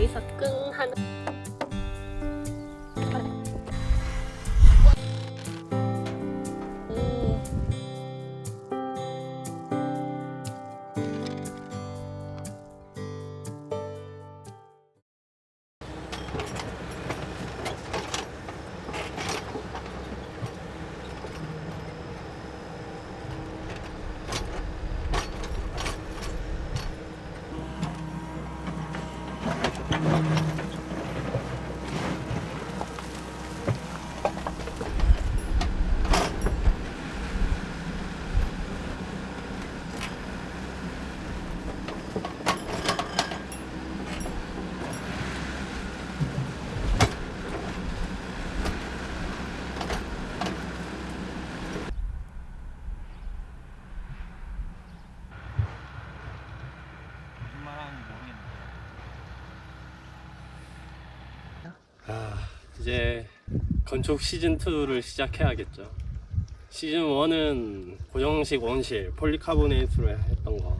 여기서 끙 하는 이제 건축 시즌2를 시작해야겠죠. 시즌1은 고정식 원실 폴리카보네이트로 했던 거,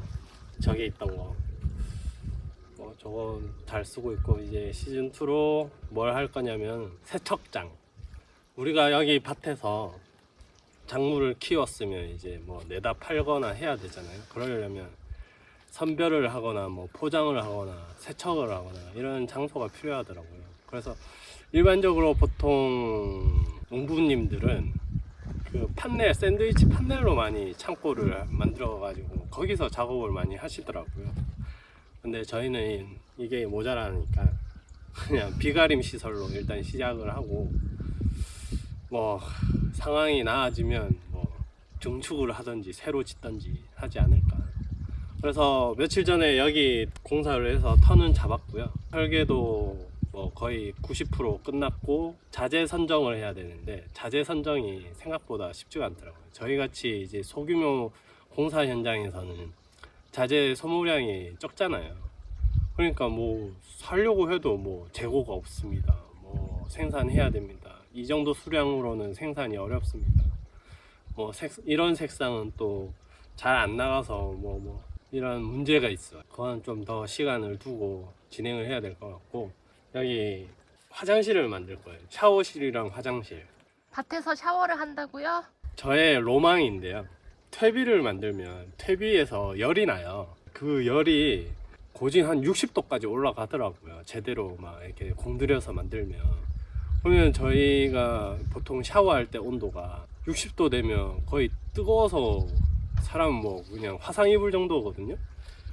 저기 있던 거 저거 잘 쓰고 있고, 이제 시즌2로 뭘 할 거냐면 세척장. 우리가 여기 밭에서 작물을 키웠으면 이제 뭐 내다 팔거나 해야 되잖아요. 그러려면 선별을 하거나 뭐 포장을 하거나 세척을 하거나 이런 장소가 필요하더라고요. 그래서 일반적으로 보통 농부님들은 그 판넬, 샌드위치 판넬로 많이 창고를 만들어 가지고 거기서 작업을 많이 하시더라고요. 근데 저희는 이게 모자라니까 그냥 비가림 시설로 일단 시작을 하고, 뭐 상황이 나아지면 뭐 증축을 하든지 새로 짓든지 하지 않을까. 그래서 며칠 전에 여기 공사를 해서 터는 잡았고요. 설계도 뭐 거의 90% 끝났고, 자재 선정을 해야 되는데 자재 선정이 생각보다 쉽지가 않더라고요. 저희같이 이제 소규모 공사 현장에서는 자재 소모량이 적잖아요. 그러니까 뭐 사려고 해도 뭐 재고가 없습니다. 뭐 생산해야 됩니다. 이 정도 수량으로는 생산이 어렵습니다. 뭐 이런 색상은 또 잘 안 나가서 뭐 이런 문제가 있어요. 그건 좀 더 시간을 두고 진행을 해야 될 것 같고, 여기 화장실을 만들 거예요. 샤워실이랑 화장실. 밭에서 샤워를 한다고요? 저의 로망인데요. 퇴비를 만들면 퇴비에서 열이 나요. 그 열이 고진 한 60도까지 올라가더라고요. 제대로 막 이렇게 공들여서 만들면. 그러면 저희가 보통 샤워할 때 온도가 60도 되면 거의 뜨거워서 사람 뭐 그냥 화상 입을 정도거든요.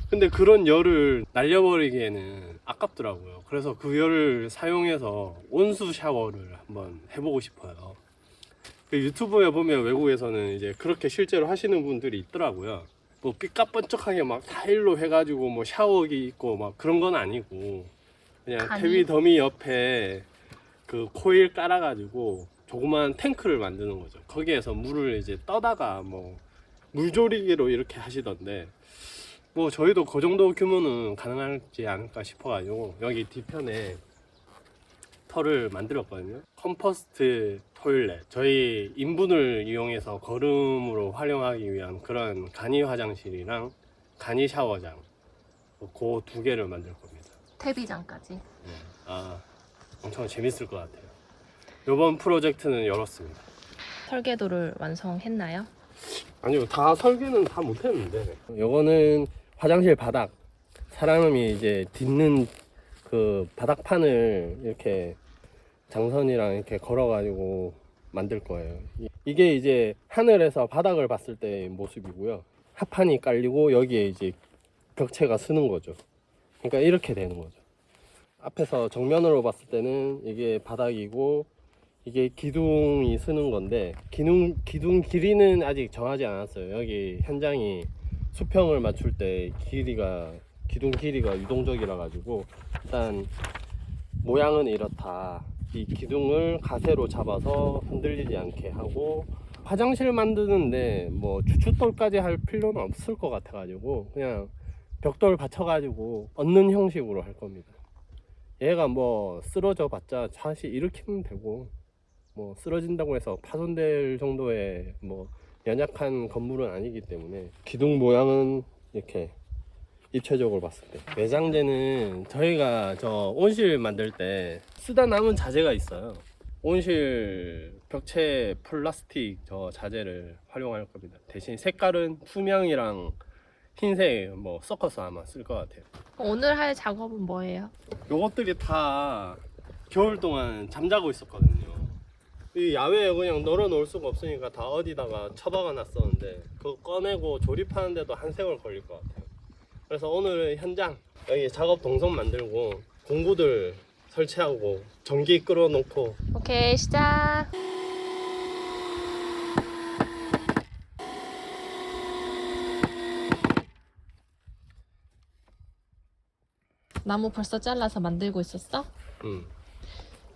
근데 그런 열을 날려버리기에는 아깝더라고요. 그래서 그 열을 사용해서 온수 샤워를 한번 해보고 싶어요. 그 유튜브에 보면 외국에서는 이제 그렇게 실제로 하시는 분들이 있더라고요. 뭐 삐까뻔쩍하게 막 타일로 해가지고 뭐 샤워기 있고 막 그런 건 아니고, 그냥 퇴비 더미 옆에 그 코일 깔아가지고 조그만 탱크를 만드는 거죠. 거기에서 물을 이제 떠다가 뭐 물조리개로 이렇게 하시던데, 뭐 저희도 그 정도 규모는 가능하지 않을까 싶어가지고 여기 뒤편에 털을 만들었거든요. 컴포스트 토일렛, 저희 인분을 이용해서 거름으로 활용하기 위한 그런 간이 화장실이랑 간이 샤워장, 그 두 개를 만들 겁니다. 퇴비장까지. 네. 엄청 재밌을 것 같아요. 이번 프로젝트는 열었습니다. 설계도를 완성했나요? 아니요, 다 설계는 다 못했는데, 요거는 화장실 바닥, 사람이 이제 딛는 그 바닥판을 이렇게 장선이랑 이렇게 걸어가지고 만들 거예요. 이게 이제 하늘에서 바닥을 봤을 때의 모습이고요. 합판이 깔리고 여기에 이제 벽체가 서는 거죠. 그러니까 이렇게 되는 거죠. 앞에서 정면으로 봤을 때는 이게 바닥이고 이게 기둥이 서는 건데, 기둥 길이는 아직 정하지 않았어요. 여기 현장이 수평을 맞출 때 기둥 길이가 유동적이라 가지고 일단 모양은 이렇다. 이 기둥을 가세로 잡아서 흔들리지 않게 하고, 화장실 만드는데 뭐 주춧돌까지 할 필요는 없을 것 같아 가지고 그냥 벽돌 받쳐 가지고 얹는 형식으로 할 겁니다. 얘가 뭐 쓰러져 봤자 다시 일으키면 되고, 뭐 쓰러진다고 해서 파손될 정도의 뭐 연약한 건물은 아니기 때문에 기둥 모양은 이렇게 입체적으로 봤을 때. 매장재는 저희가 저 온실 만들 때 쓰다 남은 자재가 있어요. 온실 벽체 플라스틱 저 자재를 활용할 겁니다. 대신 색깔은 투명이랑 흰색 뭐 섞어서 아마 쓸 것 같아요. 오늘 할 작업은 뭐예요? 요것들이 다 겨울 동안 잠자고 있었거든요. 이 야외에 그냥 널어 놓을 수가 없으니까 다 어디다가 처박아 놨었는데 그거 꺼내고 조립하는데도 한 세월 걸릴 것 같아요. 그래서 오늘 현장 여기 작업 동선 만들고 공구들 설치하고 전기 끌어 놓고. 오케이, 시작. 나무 벌써 잘라서 만들고 있었어?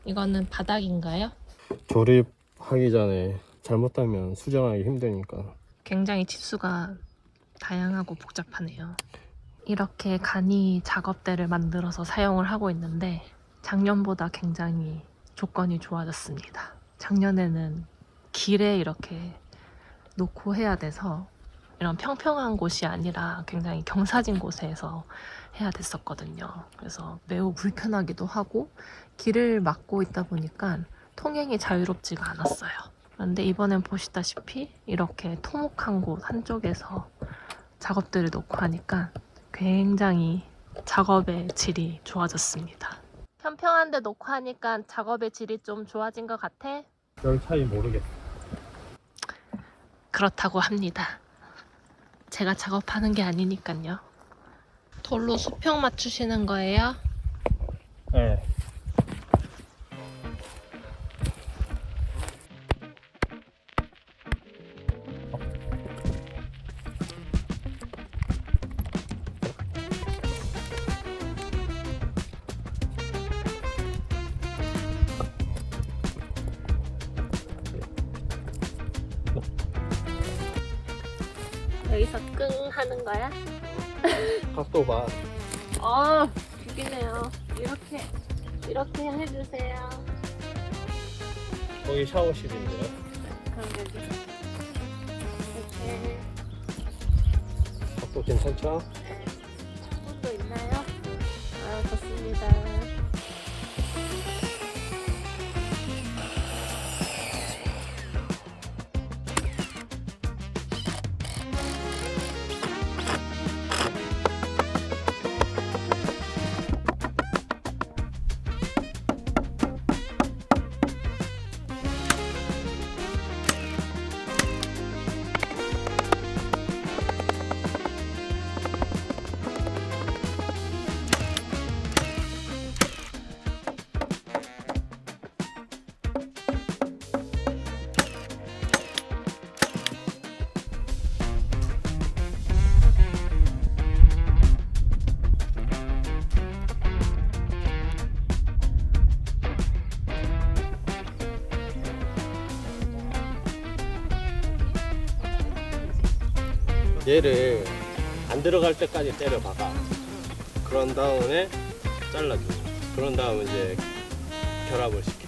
이거는 바닥인가요? 조립하기 전에 잘못하면 수정하기 힘드니까. 굉장히 치수가 다양하고 복잡하네요. 이렇게 간이 작업대를 만들어서 사용을 하고 있는데 작년보다 굉장히 조건이 좋아졌습니다. 작년에는 길에 이렇게 놓고 해야 돼서 이런 평평한 곳이 아니라 굉장히 경사진 곳에서 해야 됐었거든요. 그래서 매우 불편하기도 하고 길을 막고 있다 보니까 통행이 자유롭지가 않았어요. 그런데 이번엔 보시다시피 이렇게 토목한 곳 한쪽에서 작업들을 놓고 하니까 굉장히 작업의 질이 좋아졌습니다. 평평한 데 놓고 하니까 작업의 질이 좀 좋아진 것 같아? 별 차이 모르겠어. 그렇다고 합니다. 제가 작업하는 게 아니니까요. 돌로 수평 맞추시는 거예요? 네. 여기서 끙 하는 거야? 각도 봐. 죽이네요. 이렇게 해주세요. 거기 샤워실인데요. 그럼 여기 이렇게 각도 괜찮죠? 또 있나요? 좋습니다. 얘를 안 들어갈 때까지 때려 박아. 그런 다음에 잘라줘. 그런 다음에 이제 결합을 시켜.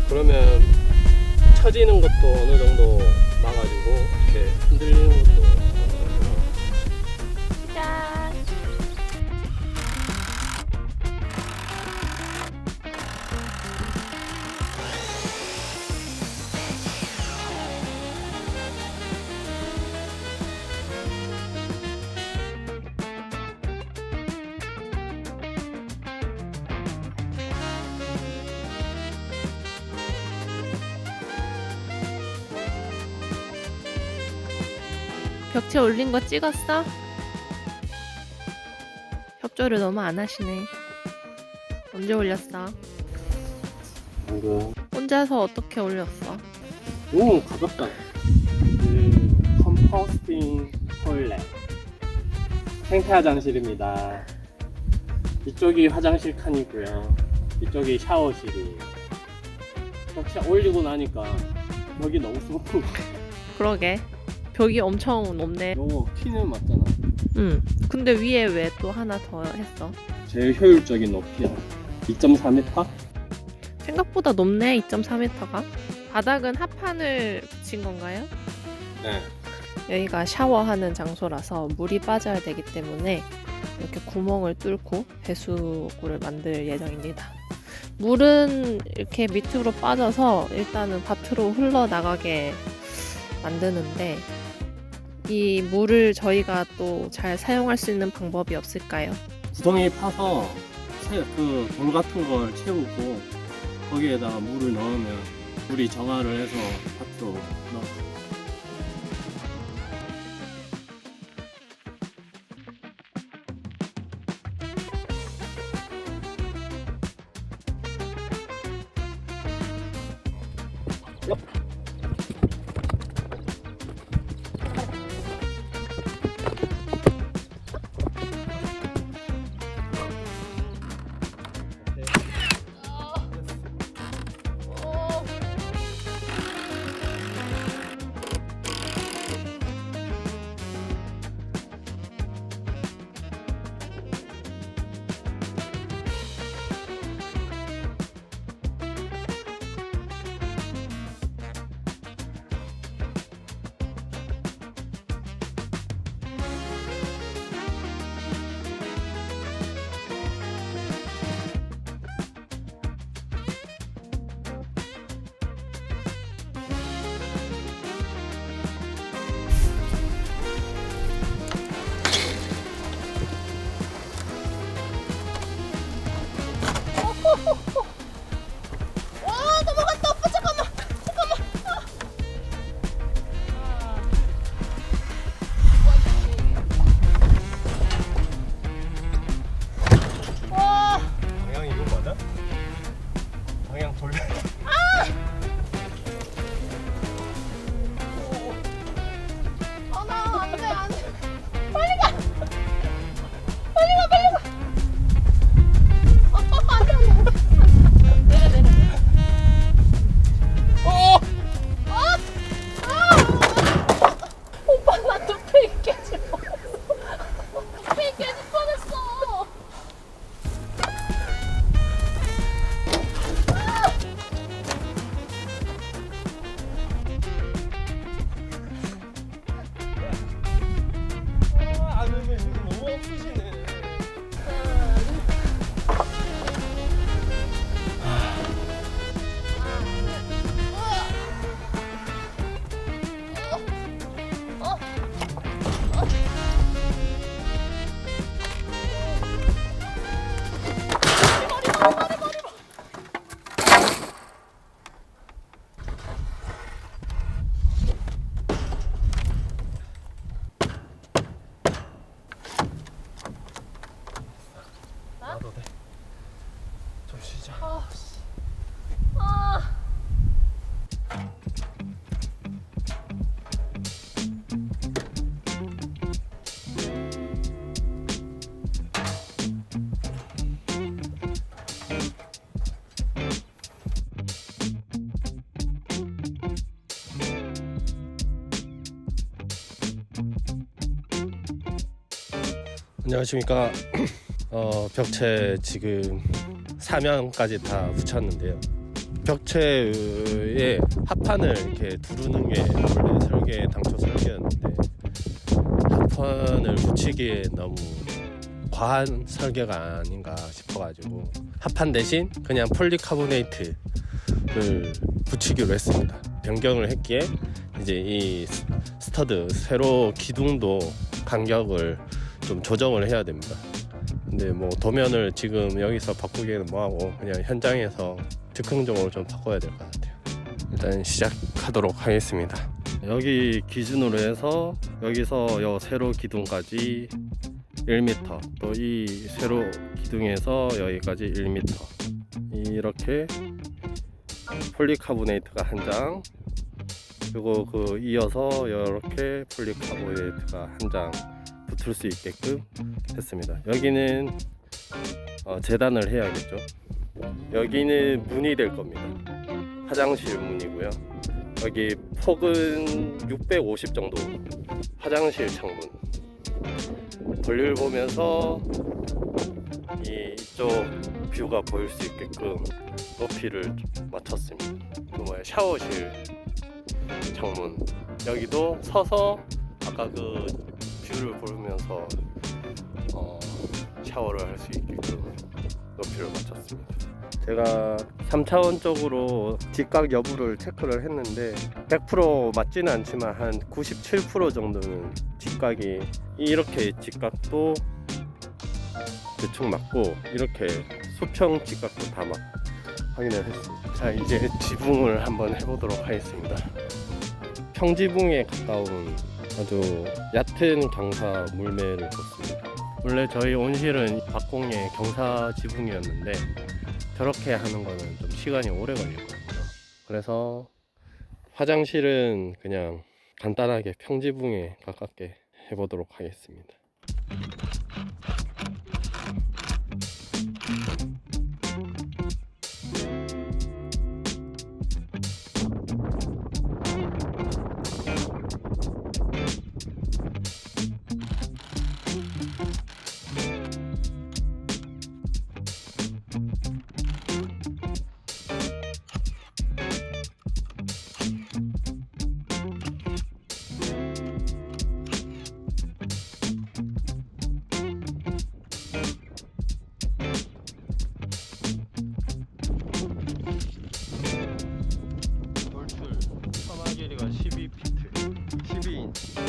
그러면 처지는 것도 어느 정도 막아주고 이렇게 흔들리는 것도 어느 정도. 짠! 벽체 올린 거 찍었어? 협조를 너무 안 하시네. 언제 올렸어? 방금. 혼자서 어떻게 올렸어? 오, 가볍다. 컴포스팅 홀렛. 생태화장실입니다. 이쪽이 화장실 칸이고요. 이쪽이 샤워실이에요. 혹시 올리고 나니까 여기 너무 높은 거. 그러게. 벽이 엄청 높네. 요거 키는 맞잖아. 응. 근데 위에 왜 또 하나 더 했어? 제일 효율적인 높이야. 2.4m? 생각보다 높네. 2.4m가. 바닥은 합판을 붙인 건가요? 네. 여기가 샤워하는 장소라서 물이 빠져야 되기 때문에 이렇게 구멍을 뚫고 배수구를 만들 예정입니다. 물은 이렇게 밑으로 빠져서 일단은 밭으로 흘러나가게 만드는데, 이 물을 저희가 또 잘 사용할 수 있는 방법이 없을까요? 구덩이 파서 그 돌 같은 걸 채우고 거기에다가 물을 넣으면 물이 정화를 해서 밭으로 넣어. 와, 넘어갔다. 오빠 잠깐만. 와. 방향 이거 맞아? 방향 돌려. 나 안 돼, 안 돼. 오빠 나 뚝배기 깨질 뻔했어. 뚝배기 깨질 뻔했어. 아는데 지금 너무 없으시네. 나도 돼. 좀 쉬자. 안녕하십니까. 벽체 지금 사면까지 다 붙였는데요. 벽체에 합판을 이렇게 두르는 게 원래 당초 설계였는데 합판을 붙이기에 너무 과한 설계가 아닌가 싶어가지고 합판 대신 그냥 폴리카보네이트를 붙이기로 했습니다. 변경을 했기에 이제 이 스터드 세로 기둥도 간격을 좀 조정을 해야 됩니다. 근데 뭐 도면을 지금 여기서 바꾸기에는 뭐하고 그냥 현장에서 즉흥적으로 좀 바꿔야 될 것 같아요. 일단 시작하도록 하겠습니다. 여기 기준으로 해서 여기서 요 세로 기둥까지 1m, 또 이 세로 기둥에서 여기까지 1m, 이렇게 폴리카보네이트가 한 장, 그리고 그 이어서 이렇게 폴리카보네이트가 한 장 붙을 수 있게끔 했습니다. 여기는 재단을 해야겠죠. 여기는 문이 될 겁니다. 화장실 문이고요. 여기 폭은 650 정도, 화장실 창문. 볼일 보면서 이쪽 뷰가 보일 수 있게끔 높이를 맞췄습니다. 그 샤워실 창문. 여기도 서서 아까 그 뷰를 보면서 샤워를 할 수 있게끔 높이를 맞췄습니다. 제가 3차원적으로 직각 여부를 체크를 했는데 100% 맞지는 않지만 한 97% 정도는 직각이, 이렇게 직각도 대충 맞고 이렇게 수평 직각도 다 확인을 했습니다. 자, 이제 지붕을 한번 해보도록 하겠습니다. 평지붕에 가까운 아주 얕은 경사 물매를 줬습니다. 원래 저희 온실은 박공의 경사 지붕이었는데 저렇게 하는 거는 좀 시간이 오래 걸리거든요. 그래서 화장실은 그냥 간단하게 평지붕에 가깝게 해보도록 하겠습니다. 길이가 12피트, 12인치.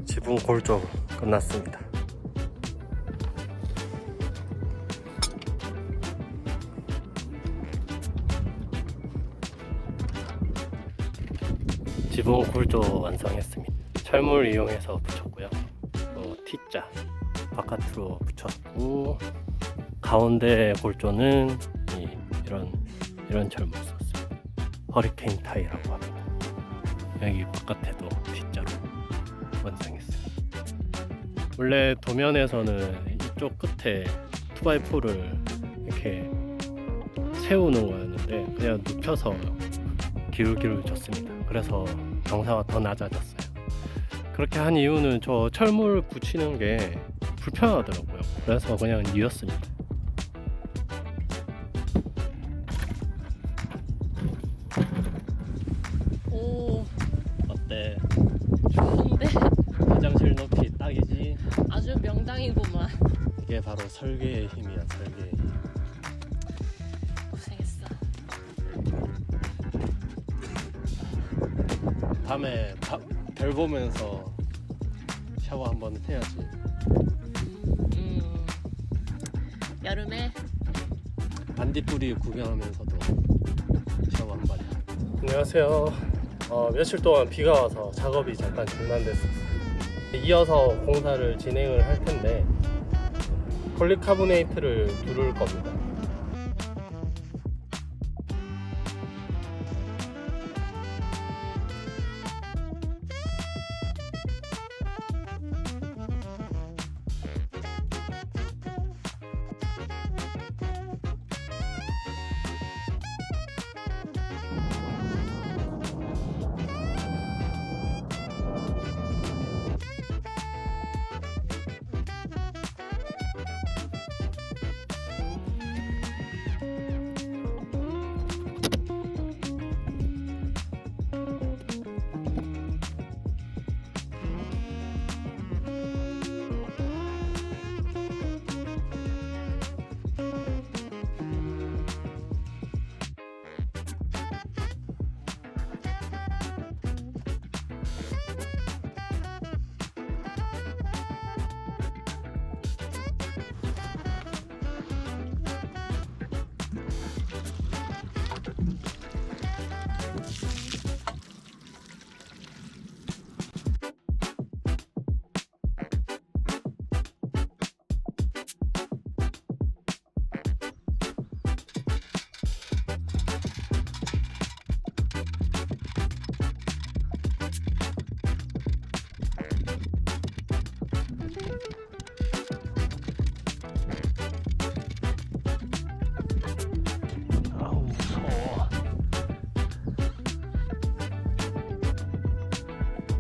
지붕 골조 끝났습니다. 지붕 골조 완성했습니다. 철물 이용해서 붙였고요. T자 바깥으로 붙였고, 가운데 골조는 이런 철물 썼습니다. 허리케인 타이라고 합니다. 여기 바깥에도 T자로 완성했어요. 원래 도면에서는 이쪽 끝에 2x4를 이렇게 세우는 거였는데 그냥 눕혀서 기울기를 줬습니다. 그래서 경사가 더 낮아졌어요. 그렇게 한 이유는 저 철물 붙이는 게 불편하더라고요. 그래서 그냥 뉘었습니다. 오, 어때? 좋은데? 화장실 높이 딱이지? 아주 명당이구만. 이게 바로 설계의 힘이야, 설계의 힘. 고생했어. 밤에 별 보면서 샤워 한번 해야지. 여름에 반딧불이 구경하면서도 샤워 한 번. 안녕하세요. 며칠 동안 비가 와서 작업이 잠깐 중단됐었어요. 이어서 공사를 진행을 할 텐데 폴리카보네이트를 두를 겁니다.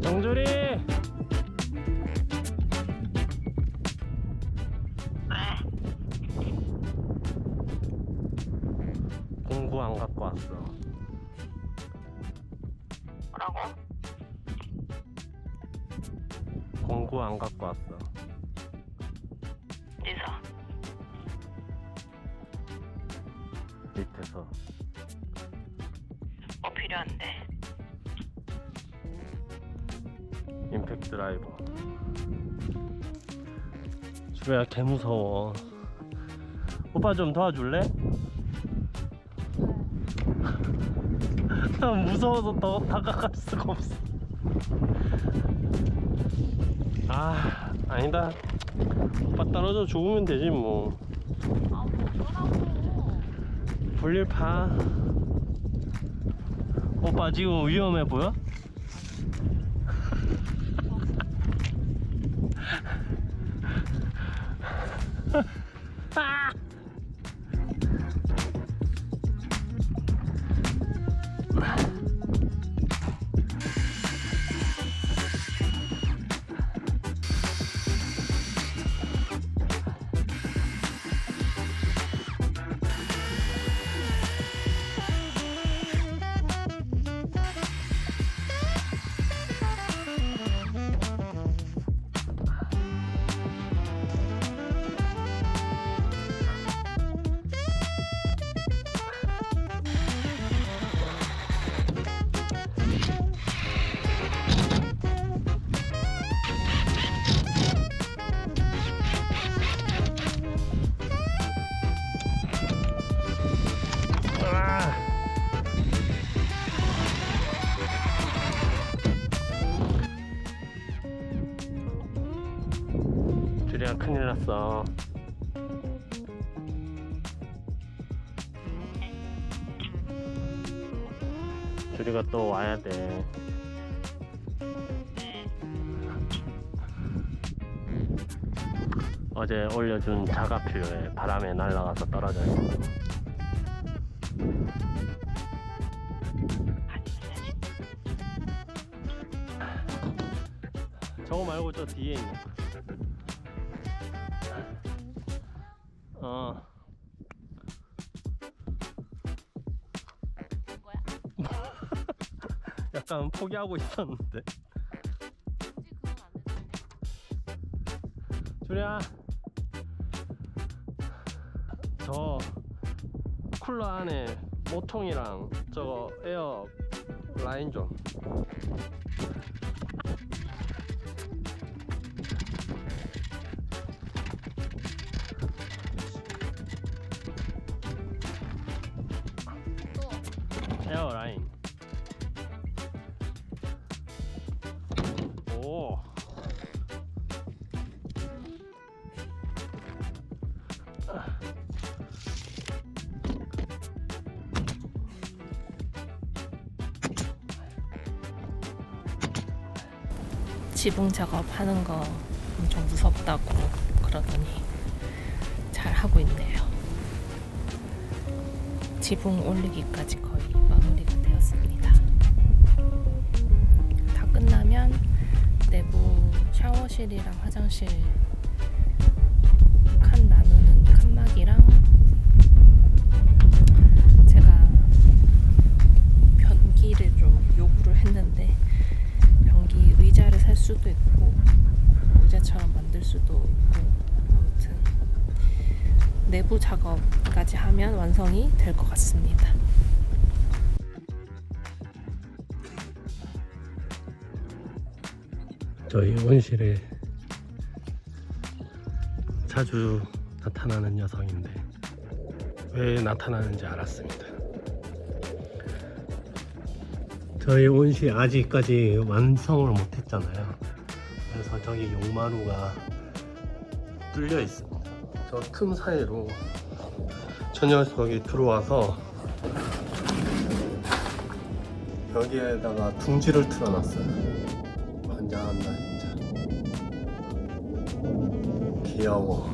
영조리! 공구 안 갖고 왔어. 뭐라고? 공구 안 갖고 왔어. 어디서? 밑에서. 뭐 필요한데? 임팩트 드라이버. 주배야 개 무서워. 오빠 좀 도와줄래? 난 무서워서 더 다가갈 수가 없어. 아니다. 오빠 떨어져 죽으면 되지 뭐. 뭐 어쩌라고. 볼일 봐. 오빠 지금 위험해 보여? 줄이야 큰일 났어. 줄이가 또 와야 돼. 어제 올려준 자가 필요해. 바람에 날아가서 떨어져 있어. 저거 말고 저 뒤에 있는 약간 포기하고 있었는데. 굳이 그건 안 했는데. 줄이야, 저 쿨러 안에 모통이랑 저거 에어 라인 좀. 에어라인. 오. 지붕 작업하는 거 엄청 무섭다고 그러더니 잘 하고 있네요. 지붕 올리기까지 거의 마무리가 되었습니다. 다 끝나면 내부 샤워실이랑 화장실 칸 나누는 칸막이랑 제가 변기를 좀 요구를 했는데 변기 의자를 살 수도 있고 의자처럼 만들 수도 있고 아무튼 내부 작업까지 하면 완성이 될 것 같습니다. 저희 온실에 자주 나타나는 녀석인데 왜 나타나는지 알았습니다. 저희 온실 아직까지 완성을 못했잖아요. 그래서 저기 용마루가 뚫려 있습니다. 저 틈 사이로 저 녀석이 들어와서 여기에다가 둥지를 틀어놨어요. 환장한다 진짜. 귀여워.